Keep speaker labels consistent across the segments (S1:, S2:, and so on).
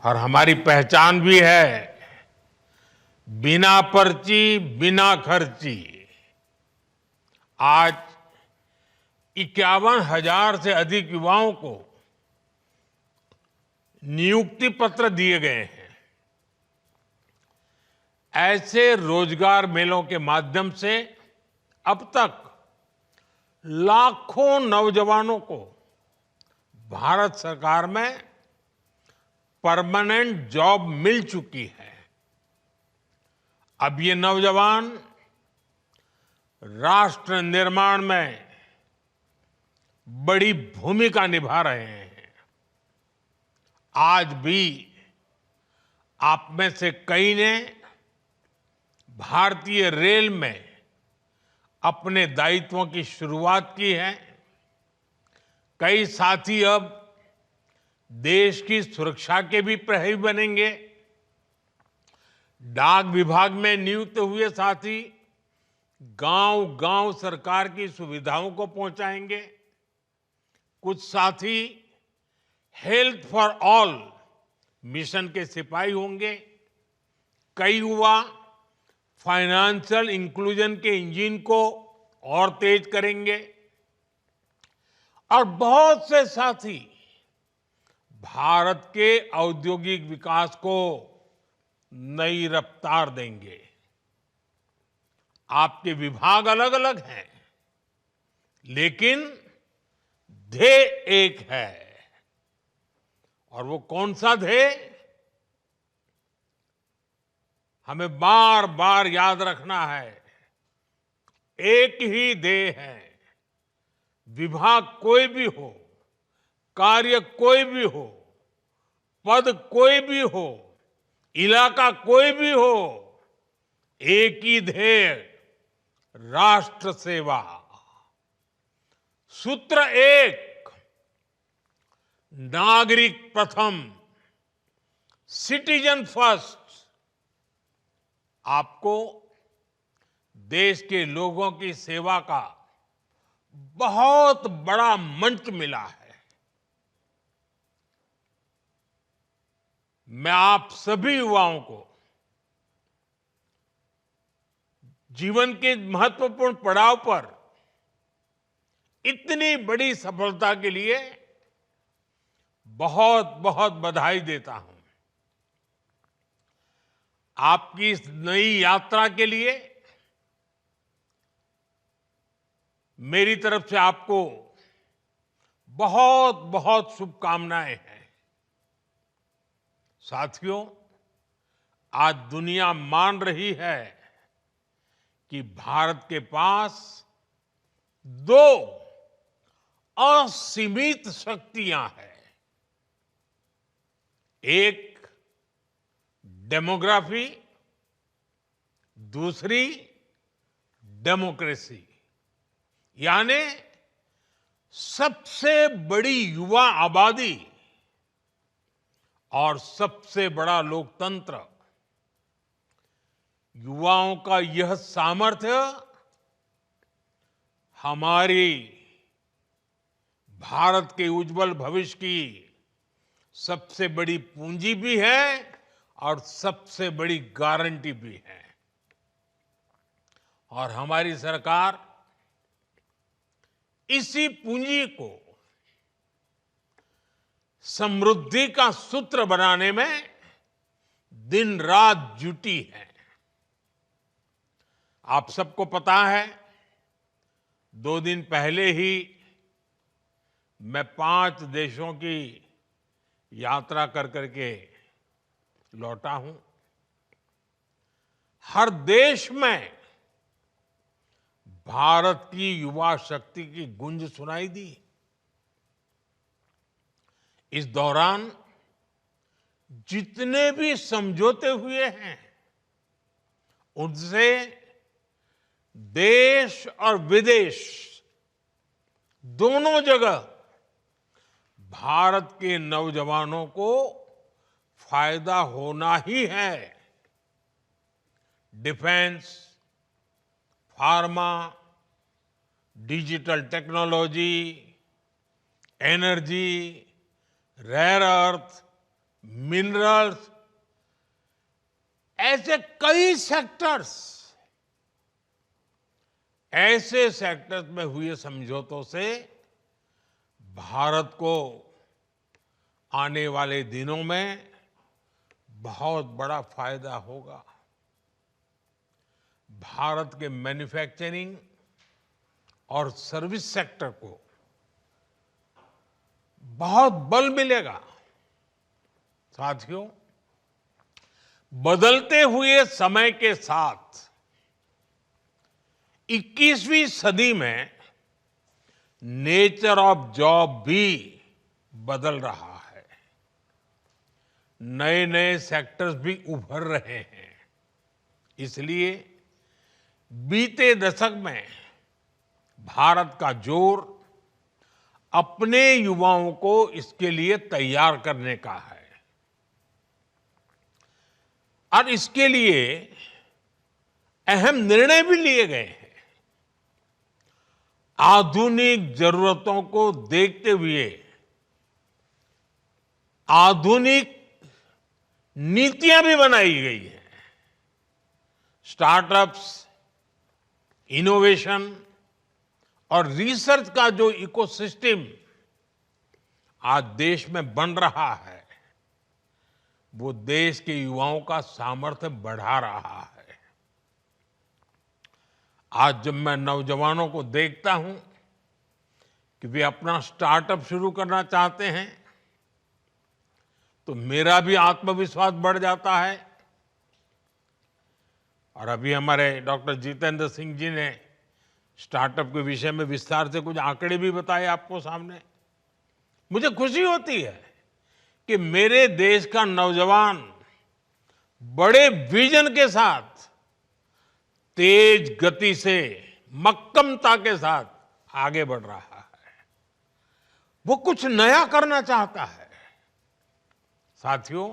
S1: और हमारी पहचान भी है, बिना पर्ची बिना खर्ची। आज 51,000 से अधिक युवाओं को नियुक्ति पत्र दिए गए हैं। ऐसे रोजगार मेलों के माध्यम से अब तक लाखों नौजवानों को भारत सरकार में परमानेंट जॉब मिल चुकी है। अब ये नौजवान राष्ट्र निर्माण में बड़ी भूमिका निभा रहे हैं। आज भी आप में से कई ने भारतीय रेल में अपने दायित्वों की शुरुआत की है। कई साथी अब देश की सुरक्षा के भी प्रहरी बनेंगे। डाक विभाग में नियुक्त हुए साथी गांव-गांव सरकार की सुविधाओं को पहुंचाएंगे। कुछ साथी हेल्थ फॉर ऑल मिशन के सिपाही होंगे। कई युवा फाइनेंशियल इंक्लूजन के इंजन को और तेज करेंगे और बहुत से साथी भारत के औद्योगिक विकास को नई रफ्तार देंगे। आपके विभाग अलग अलग हैं, लेकिन ध्येय एक है। और वो कौन सा ध्येय? हमें बार बार याद रखना है, एक ही ध्येय है। विभाग कोई भी हो, कार्य कोई भी हो, पद कोई भी हो, इलाका कोई भी हो, एक ही ध्येय, राष्ट्र सेवा। सूत्र एक, नागरिक प्रथम, सिटीजन फर्स्ट। आपको देश के लोगों की सेवा का बहुत बड़ा मंच मिला है। मैं आप सभी युवाओं को जीवन के महत्वपूर्ण पड़ाव पर इतनी बड़ी सफलता के लिए बहुत बहुत बधाई देता हूं। आपकी इस नई यात्रा के लिए मेरी तरफ से आपको बहुत बहुत शुभकामनाएं हैं। साथियों, आज दुनिया मान रही है कि भारत के पास दो असीमित शक्तियां हैं। एक डेमोग्राफी, दूसरी डेमोक्रेसी। यानी सबसे बड़ी युवा आबादी और सबसे बड़ा लोकतंत्र। युवाओं का यह सामर्थ्य हमारी भारत के उज्जवल भविष्य की सबसे बड़ी पूंजी भी है और सबसे बड़ी गारंटी भी है। और हमारी सरकार इसी पूंजी को समृद्धि का सूत्र बनाने में दिन रात जुटी है। आप सबको पता है, 2 दिन पहले ही मैं 5 देशों की यात्रा कर करके लौटा हूं। हर देश में भारत की युवा शक्ति की गूंज सुनाई दी। इस दौरान जितने भी समझौते हुए हैं, उनसे देश और विदेश दोनों जगह भारत के नौजवानों को फायदा होना ही है। Defence, pharma, digital technology, energy, rare earth, minerals, ऐसे कई सेक्टर्स, ऐसे सेक्टर्स में हुए समझौतों से भारत को आने वाले दिनों में बहुत बड़ा फायदा होगा। भारत के मैन्युफैक्चरिंग और सर्विस सेक्टर को बहुत बल मिलेगा। साथियों, बदलते हुए समय के साथ 21वीं सदी में नेचर ऑफ जॉब भी बदल रहा है। नए नए सेक्टर्स भी उभर रहे हैं। इसलिए बीते दशक में भारत का जोर अपने युवाओं को इसके लिए तैयार करने का है और इसके लिए अहम निर्णय भी लिए गए हैं। आधुनिक जरूरतों को देखते हुए आधुनिक नीतियां भी बनाई गई हैं। स्टार्टअप्स, इनोवेशन और रिसर्च का जो इकोसिस्टम आज देश में बन रहा है, वो देश के युवाओं का सामर्थ्य बढ़ा रहा है। आज जब मैं नौजवानों को देखता हूं कि वे अपना स्टार्टअप शुरू करना चाहते हैं, तो मेरा भी आत्मविश्वास बढ़ जाता है। और अभी हमारे डॉक्टर जितेंद्र सिंह जी ने स्टार्टअप के विषय में विस्तार से कुछ आंकड़े भी बताए आपको सामने। मुझे खुशी होती है कि मेरे देश का नौजवान बड़े विजन के साथ, तेज गति से, मक्कमता के साथ आगे बढ़ रहा है। वो कुछ नया करना चाहता है। साथियों,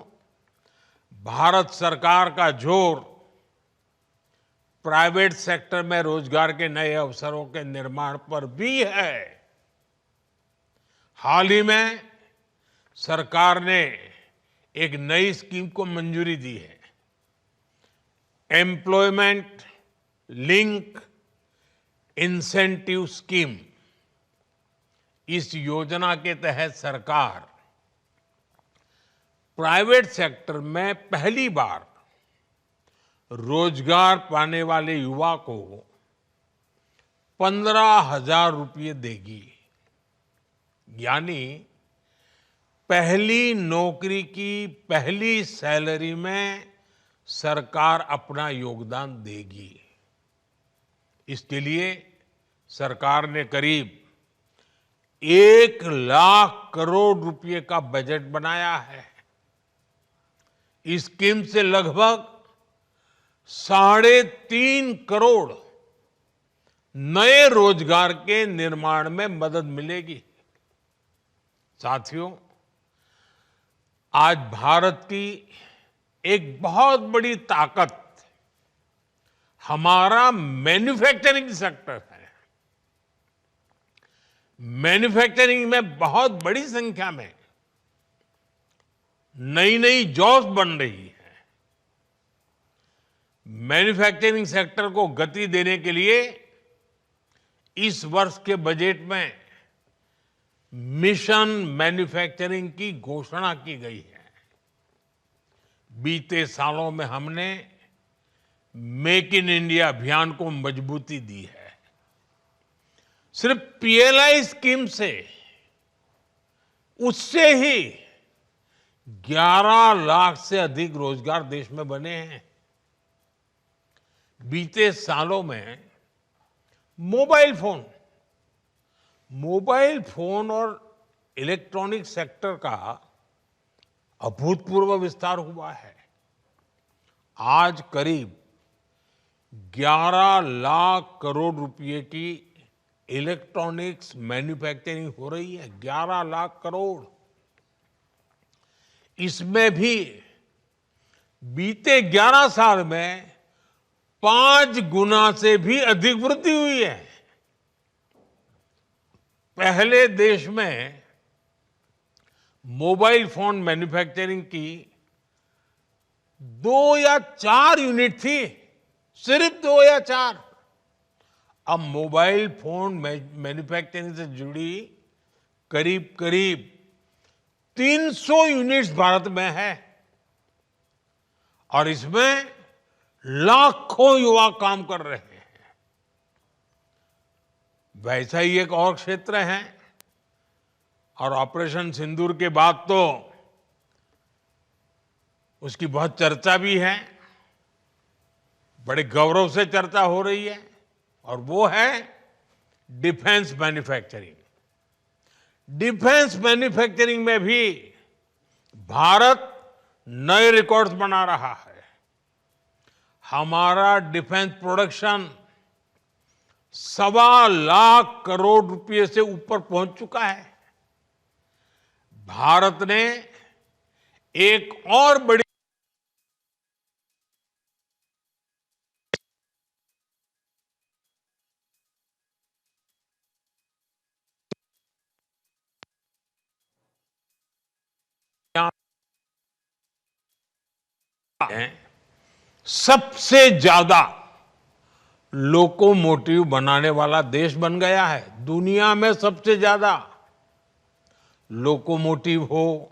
S1: भारत सरकार का जोर प्राइवेट सेक्टर में रोजगार के नए अवसरों के निर्माण पर भी है। हाल ही में सरकार ने एक नई स्कीम को मंजूरी दी है, एम्प्लॉयमेंट लिंक इंसेंटिव स्कीम। इस योजना के तहत सरकार प्राइवेट सेक्टर में पहली बार रोजगार पाने वाले युवा को 15,000 रुपये देगी। यानी पहली नौकरी की पहली सैलरी में सरकार अपना योगदान देगी। इसके लिए सरकार ने करीब 1 लाख करोड़ रुपए का बजट बनाया है। इस स्कीम से लगभग 3.5 करोड़ नए रोजगार के निर्माण में मदद मिलेगी। साथियों, आज भारत की एक बहुत बड़ी ताकत हमारा मैन्युफैक्चरिंग सेक्टर है। मैन्युफैक्चरिंग में बहुत बड़ी संख्या में नई नई जॉब्स बन रही है। मैन्युफैक्चरिंग सेक्टर को गति देने के लिए इस वर्ष के बजट में मिशन मैन्युफैक्चरिंग की घोषणा की गई है। बीते सालों में हमने मेक इन इंडिया अभियान को मजबूती दी है। सिर्फ पीएलआई स्कीम से उससे ही 11 लाख से अधिक रोजगार देश में बने हैं। बीते सालों में मोबाइल फोन और इलेक्ट्रॉनिक सेक्टर का अभूतपूर्व विस्तार हुआ है। आज करीब 11 लाख करोड़ रुपए की इलेक्ट्रॉनिक्स मैन्युफैक्चरिंग हो रही है। 11 लाख करोड़। इसमें भी बीते 11 साल में 5 गुना से भी अधिक वृद्धि हुई है। पहले देश में मोबाइल फोन मैन्युफैक्चरिंग की 2 या 4 यूनिट थी, सिर्फ 2 या 4। अब मोबाइल फोन मैन्युफैक्चरिंग से जुड़ी करीब करीब 300 यूनिट्स भारत में है और इसमें लाखों युवा काम कर रहे हैं। वैसा ही एक और क्षेत्र है और ऑपरेशन सिंदूर के बाद तो उसकी बहुत चर्चा भी है, बड़े गौरव से चर्चा हो रही है, और वो है डिफेंस मैन्युफैक्चरिंग। डिफेंस मैन्युफैक्चरिंग में भी भारत नए रिकॉर्ड्स बना रहा है। हमारा डिफेंस प्रोडक्शन 1.25 करोड़ रुपए से ऊपर पहुंच चुका है। भारत ने एक और बड़ी सबसे ज्यादा लोकोमोटिव बनाने वाला देश बन गया है। दुनिया में सबसे ज्यादा लोकोमोटिव हो,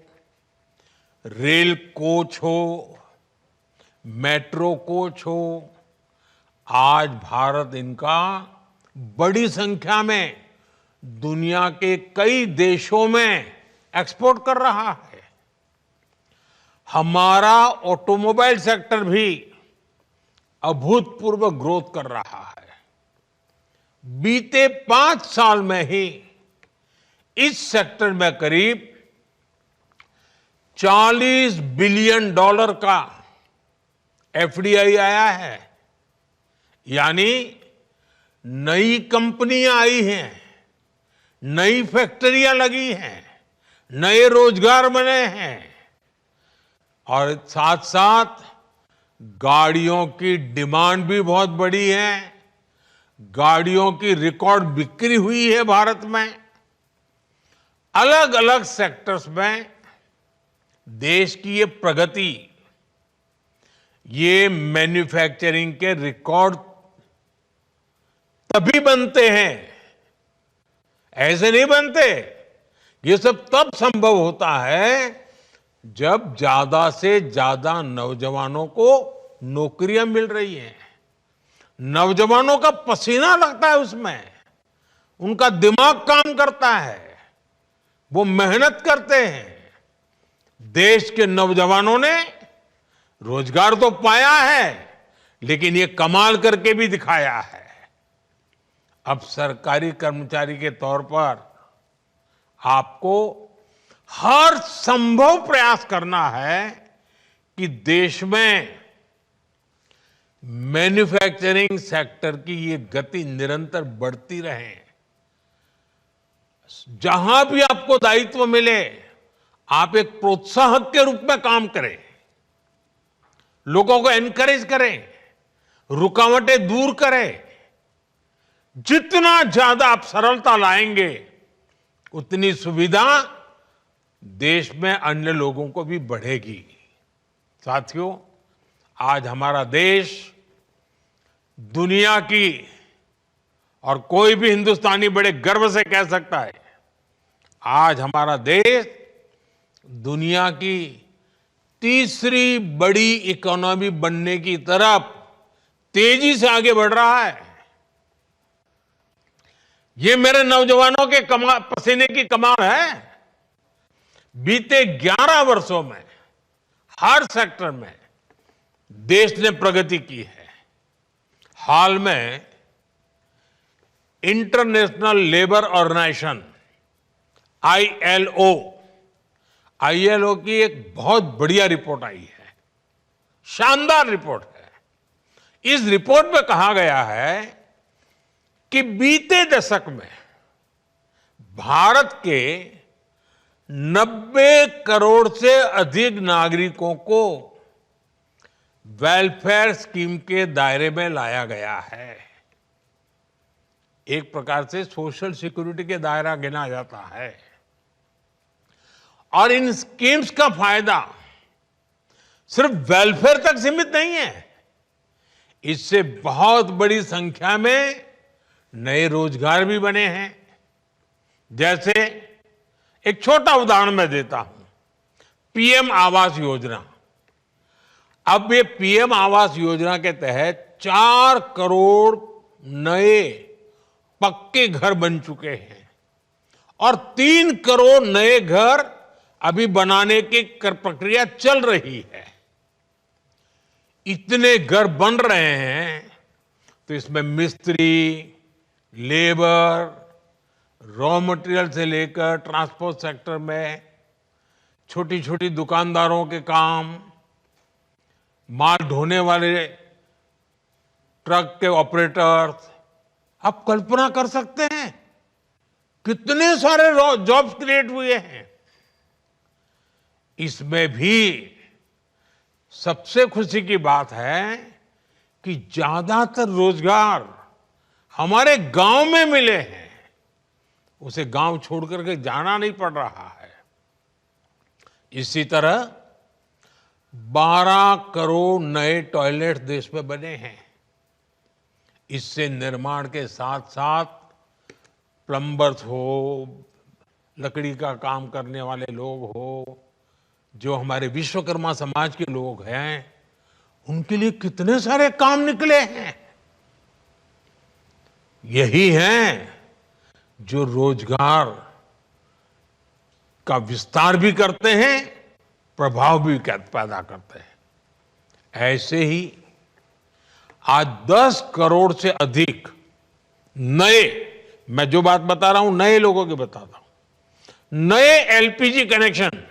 S1: रेल कोच हो, मेट्रो कोच हो, आज भारत इनका बड़ी संख्या में दुनिया के कई देशों में एक्सपोर्ट कर रहा है। हमारा ऑटोमोबाइल सेक्टर भी अभूतपूर्व ग्रोथ कर रहा है। बीते 5 साल में ही इस सेक्टर में करीब $40 बिलियन का एफडीआई आया है, यानी नई कंपनियां आई हैं, नई फैक्ट्रियां लगी हैं, नए रोजगार बने हैं और साथ साथ गाड़ियों की डिमांड भी बहुत बढ़ी है। गाड़ियों की रिकॉर्ड बिक्री हुई है भारत में। अलग अलग सेक्टर्स में देश की ये प्रगति, ये मैन्युफैक्चरिंग के रिकॉर्ड तभी बनते हैं, ऐसे नहीं बनते। ये सब तब संभव होता है जब ज्यादा से ज्यादा नौजवानों को नौकरियां मिल रही हैं, नौजवानों का पसीना लगता है उसमें, उनका दिमाग काम करता है, वो मेहनत करते हैं। देश के नौजवानों ने रोजगार तो पाया है, लेकिन ये कमाल करके भी दिखाया है। अब सरकारी कर्मचारी के तौर पर आपको हर संभव प्रयास करना है कि देश में मैन्युफैक्चरिंग सेक्टर की ये गति निरंतर बढ़ती रहे। जहां भी आपको दायित्व मिले, आप एक प्रोत्साहक के रूप में काम करें, लोगों को एनकरेज करें, रुकावटें दूर करें। जितना ज्यादा आप सरलता लाएंगे, उतनी सुविधा देश में अन्य लोगों को भी बढ़ेगी। साथियों, आज हमारा देश दुनिया की, और कोई भी हिंदुस्तानी बड़े गर्व से कह सकता है, आज हमारा देश दुनिया की तीसरी बड़ी इकोनॉमी बनने की तरफ तेजी से आगे बढ़ रहा है। ये मेरे नौजवानों के पसीने की कमाल है। बीते 11 वर्षों में हर सेक्टर में देश ने प्रगति की है। हाल में इंटरनेशनल लेबर ऑर्गेनाइजेशन आईएलओ की एक बहुत बढ़िया रिपोर्ट आई है, शानदार रिपोर्ट है। इस रिपोर्ट में कहा गया है कि बीते दशक में भारत के 90 करोड़ से अधिक नागरिकों को वेलफेयर स्कीम के दायरे में लाया गया है। एक प्रकार से सोशल सिक्योरिटी के दायरा गिना जाता है। और इन स्कीम्स का फायदा सिर्फ वेलफेयर तक सीमित नहीं है। इससे बहुत बड़ी संख्या में नए रोजगार भी बने हैं। जैसे एक छोटा उदाहरण मैं देता हूं, पीएम आवास योजना। अब ये पीएम आवास योजना के तहत 4 करोड़ नए पक्के घर बन चुके हैं और 3 करोड़ नए घर अभी बनाने की प्रक्रिया चल रही है। इतने घर बन रहे हैं तो इसमें मिस्त्री, लेबर, रॉ मटेरियल से लेकर ट्रांसपोर्ट सेक्टर में छोटी छोटी दुकानदारों के काम, माल ढोने वाले ट्रक के ऑपरेटर्स, आप कल्पना कर सकते हैं कितने सारे जॉब्स क्रिएट हुए हैं। इसमें भी सबसे खुशी की बात है कि ज्यादातर रोजगार हमारे गांव में मिले हैं। उसे गांव छोड़ करके जाना नहीं पड़ रहा है। इसी तरह 12 करोड़ नए टॉयलेट देश में बने हैं। इससे निर्माण के साथ साथ प्लम्बर्स हो, लकड़ी का काम करने वाले लोग हो, जो हमारे विश्वकर्मा समाज के लोग हैं, उनके लिए कितने सारे काम निकले हैं। यही हैं जो रोजगार का विस्तार भी करते हैं, प्रभाव भी पैदा करते हैं। ऐसे ही आज 10 करोड़ से अधिक नए, मैं जो बात बता रहा हूं नए लोगों की बताता हूं, नए एलपीजी कनेक्शन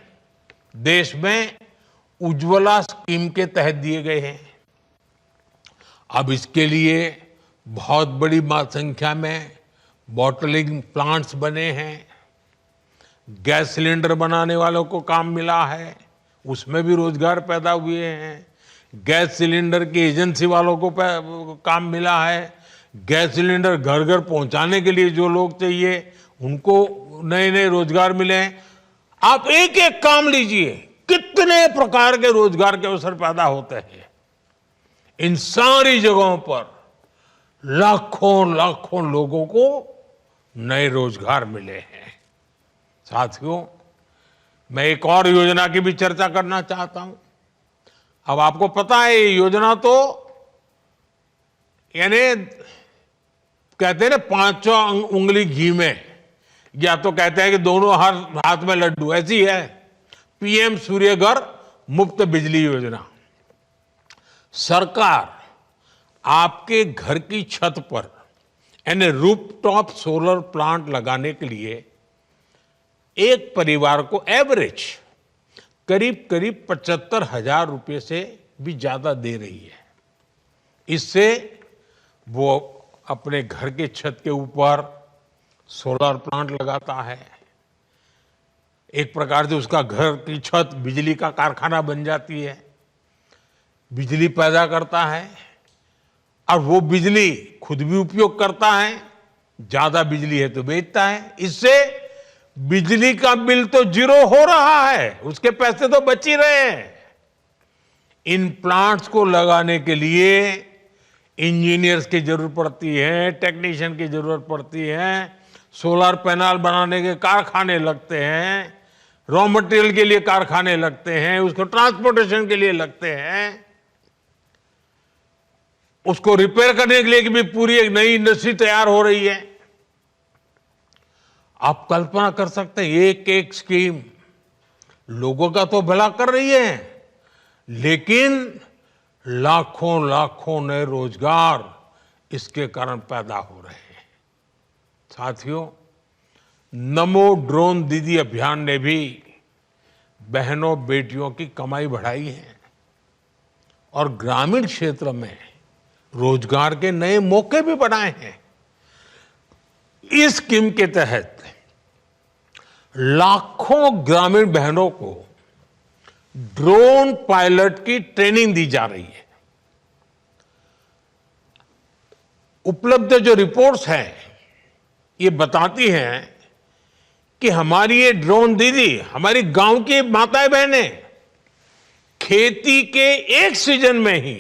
S1: देश में उज्ज्वला स्कीम के तहत दिए गए हैं। अब इसके लिए बहुत बड़ी संख्या में बॉटलिंग प्लांट्स बने हैं। गैस सिलेंडर बनाने वालों को काम मिला है, उसमें भी रोजगार पैदा हुए हैं। गैस सिलेंडर की एजेंसी वालों को काम मिला है। गैस सिलेंडर घर घर पहुंचाने के लिए जो लोग चाहिए उनको नए नए रोजगार मिले हैं। आप एक एक काम लीजिए, कितने प्रकार के रोजगार के अवसर पैदा होते हैं। इन सारी जगहों पर लाखों लाखों लोगों को नए रोजगार मिले हैं। साथियों, मैं एक और योजना की भी चर्चा करना चाहता हूं। अब आपको पता है ये योजना तो यानी कहते हैं ना 5 उंगली घी में, या तो कहते हैं कि दोनों हाथ में लड्डू, ऐसी है पीएम सूर्यघर मुफ्त बिजली योजना। सरकार आपके घर की छत पर यानी रूफटॉप सोलर प्लांट लगाने के लिए एक परिवार को एवरेज करीब करीब 75,000 रुपए से भी ज्यादा दे रही है। इससे वो अपने घर के छत के ऊपर सोलर प्लांट लगाता है। एक प्रकार से उसका घर की छत बिजली का कारखाना बन जाती है, बिजली पैदा करता है और वो बिजली खुद भी उपयोग करता है। ज्यादा बिजली है तो बेचता है। इससे बिजली का बिल तो जीरो हो रहा है, उसके पैसे तो बच ही रहे हैं। इन प्लांट्स को लगाने के लिए इंजीनियर्स की जरूरत पड़ती है, टेक्नीशियन की जरूरत पड़ती है, सोलर पैनल बनाने के कारखाने लगते हैं, रॉ मटेरियल के लिए कारखाने लगते हैं, उसको ट्रांसपोर्टेशन के लिए लगते हैं, उसको रिपेयर करने के लिए भी पूरी एक नई इंडस्ट्री तैयार हो रही है। आप कल्पना कर सकते हैं एक एक स्कीम लोगों का तो भला कर रही है, लेकिन लाखों लाखों नए रोजगार इसके कारण पैदा हो रहे हैं। साथियों, नमो ड्रोन दीदी अभियान ने भी बहनों बेटियों की कमाई बढ़ाई है और ग्रामीण क्षेत्र में रोजगार के नए मौके भी बनाए हैं। इस स्कीम के तहत लाखों ग्रामीण बहनों को ड्रोन पायलट की ट्रेनिंग दी जा रही है। उपलब्ध जो रिपोर्ट्स हैं ये बताती हैं कि हमारी ये ड्रोन दीदी, हमारी गांव की माताएं बहनें खेती के एक सीजन में ही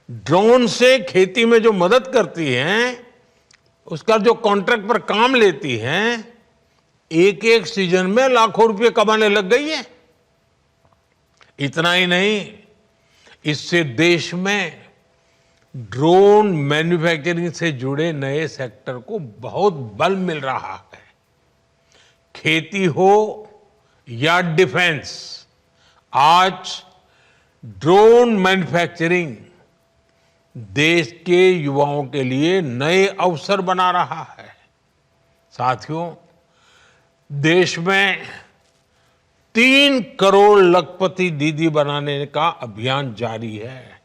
S1: ड्रोन से खेती में जो मदद करती हैं, उसका जो कॉन्ट्रैक्ट पर काम लेती हैं, एक एक सीजन में लाखों रुपए कमाने लग गई है। इतना ही नहीं, इससे देश में ड्रोन मैन्युफैक्चरिंग से जुड़े नए सेक्टर को बहुत बल मिल रहा है। खेती हो या डिफेंस, आज ड्रोन मैन्युफैक्चरिंग देश के युवाओं के लिए नए अवसर बना रहा है। साथियों, देश में 3 करोड़ लखपति दीदी बनाने का अभियान जारी है।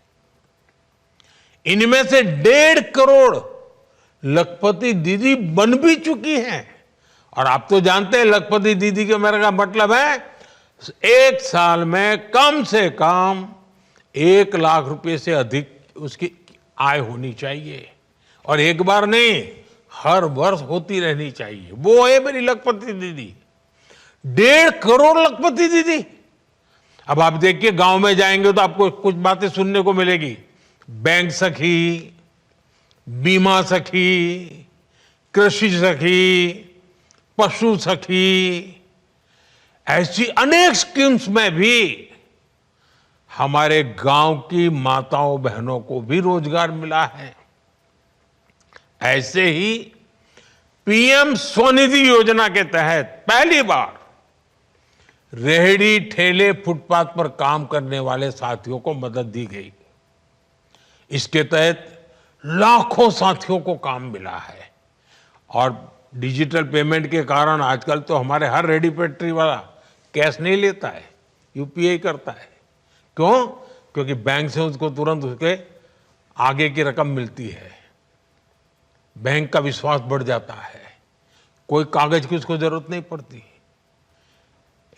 S1: इनमें से 1.5 करोड़ लखपति दीदी बन भी चुकी हैं। और आप तो जानते हैं लखपति दीदी के मेरे का मतलब है एक साल में कम से कम 1 लाख रुपए से अधिक उसकी आय होनी चाहिए, और एक बार नहीं, हर वर्ष होती रहनी चाहिए। वो है मेरी लखपति दीदी, 1.5 करोड़ लखपति दीदी। अब आप देखिए, गांव में जाएंगे तो आपको कुछ बातें सुनने को मिलेगी। बैंक सखी, बीमा सखी, कृषि सखी, पशु सखी, ऐसी अनेक स्कीम्स में भी हमारे गांव की माताओं बहनों को भी रोजगार मिला है। ऐसे ही पीएम स्वनिधि योजना के तहत पहली बार रेहड़ी ठेले फुटपाथ पर काम करने वाले साथियों को मदद दी गई। इसके तहत लाखों साथियों को काम मिला है। और डिजिटल पेमेंट के कारण आजकल तो हमारे हर रेहड़ी पटरी वाला कैश नहीं लेता है, यूपीआई करता है। क्यों? क्योंकि बैंक से उसको तुरंत उसके आगे की रकम मिलती है, बैंक का विश्वास बढ़ जाता है, कोई कागज की उसको जरूरत नहीं पड़ती।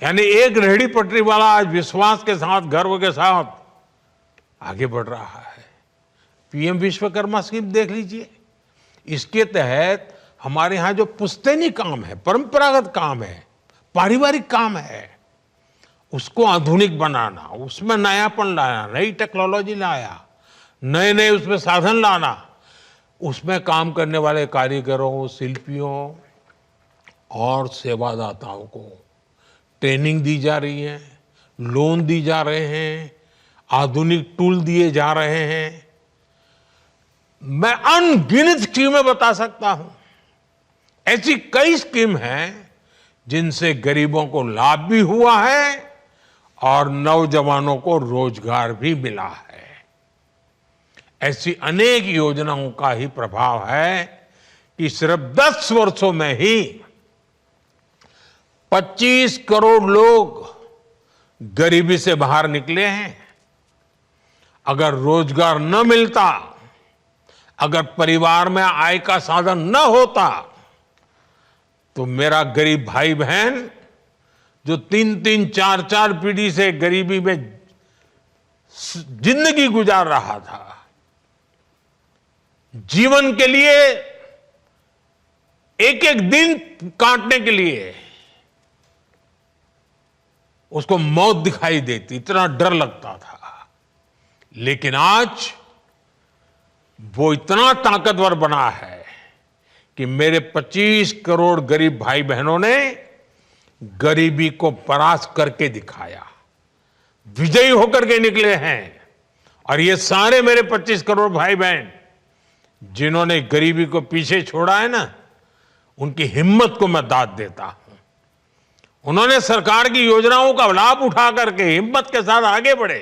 S1: यानी एक रेहड़ी पटरी वाला आज विश्वास के साथ, गर्व के साथ आगे बढ़ रहा है। पीएम विश्वकर्मा स्कीम देख लीजिए, इसके तहत हमारे यहाँ जो पुश्तैनी काम है, परंपरागत काम है, पारिवारिक काम है, उसको आधुनिक बनाना, उसमें नयापन लाना, नई टेक्नोलॉजी लाया, नए नए उसमें साधन लाना, उसमें काम करने वाले कारीगरों, शिल्पियों और सेवादाताओं को ट्रेनिंग दी जा रही है, लोन दी जा रहे हैं, आधुनिक टूल दिए जा रहे हैं। मैं अनगिनत स्कीमें बता सकता हूं। ऐसी कई स्कीम हैं जिनसे गरीबों को लाभ भी हुआ है और नौजवानों को रोजगार भी मिला है। ऐसी अनेक योजनाओं का ही प्रभाव है कि सिर्फ 10 वर्षों में ही 25 करोड़ लोग गरीबी से बाहर निकले हैं। अगर रोजगार न मिलता, अगर परिवार में आय का साधन न होता, तो मेरा गरीब भाई बहन जो 3-3, 4-4 पीढ़ी से गरीबी में जिंदगी गुजार रहा था, जीवन के लिए एक एक दिन काटने के लिए उसको मौत दिखाई देती, इतना डर लगता था। लेकिन आज वो इतना ताकतवर बना है कि मेरे 25 करोड़ गरीब भाई बहनों ने गरीबी को परास्त करके दिखाया, विजयी होकर के निकले हैं। और ये सारे मेरे 25 करोड़ भाई बहन जिन्होंने गरीबी को पीछे छोड़ा है ना, उनकी हिम्मत को मैं दाद देता हूं। उन्होंने सरकार की योजनाओं का लाभ उठा करके हिम्मत के साथ आगे बढ़े,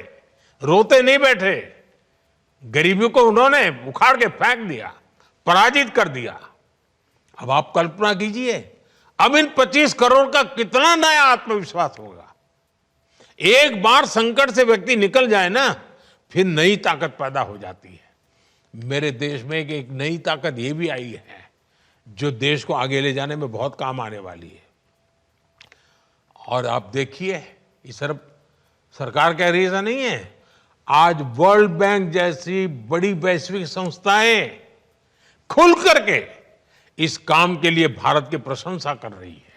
S1: रोते नहीं बैठे। गरीबी को उन्होंने उखाड़ के फेंक दिया, पराजित कर दिया। अब आप कल्पना कीजिए, अब इन 25 करोड़ का कितना नया आत्मविश्वास होगा। एक बार संकट से व्यक्ति निकल जाए ना, फिर नई ताकत पैदा हो जाती है। मेरे देश में एक नई ताकत ये भी आई है जो देश को आगे ले जाने में बहुत काम आने वाली है। और आप देखिए, ये सिर्फ सरकार कह रही है ऐसा नहीं है, आज वर्ल्ड बैंक जैसी बड़ी वैश्विक संस्थाएं खुल करके इस काम के लिए भारत की प्रशंसा कर रही है।